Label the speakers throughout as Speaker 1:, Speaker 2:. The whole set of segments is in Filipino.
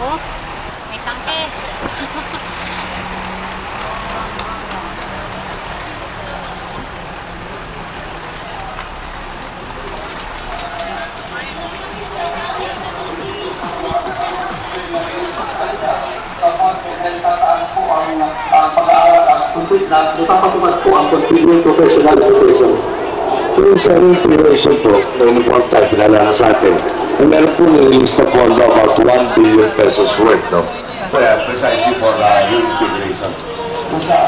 Speaker 1: Oh, may tangke.
Speaker 2: Tataas po ang pag-aaral at napapatupad po ang continuing professional education.
Speaker 3: Yung sa inspiration po, na uniform type, pinalala sa atin, na meron po nililist na pondo about 1 billion pesos worth, no? Kaya precisely for yung integration.
Speaker 2: Kung sa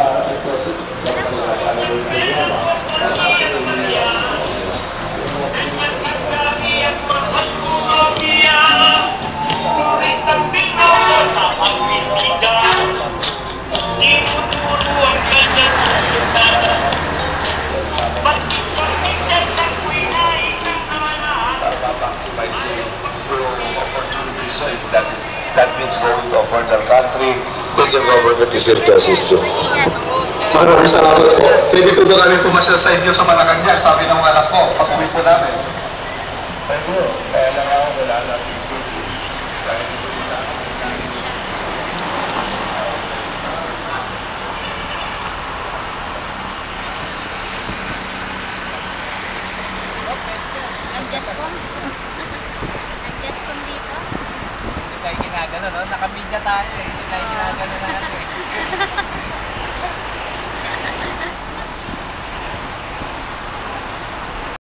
Speaker 3: That means going to a further country, then your government is here to assist you.
Speaker 2: maraming salamat po. Pwede po ba namin pumasyal sa inyo sa Malacanang? Sabi ng mga anak ko, pag-uwi po namin.
Speaker 3: Pero, kaya lang ako, wala natin schedule.
Speaker 1: Ang Gascon. Ang Gascon dito.
Speaker 4: Hindi tayo ginagano, no? Naka-media tayo eh. Hindi tayo ginagano lahat eh.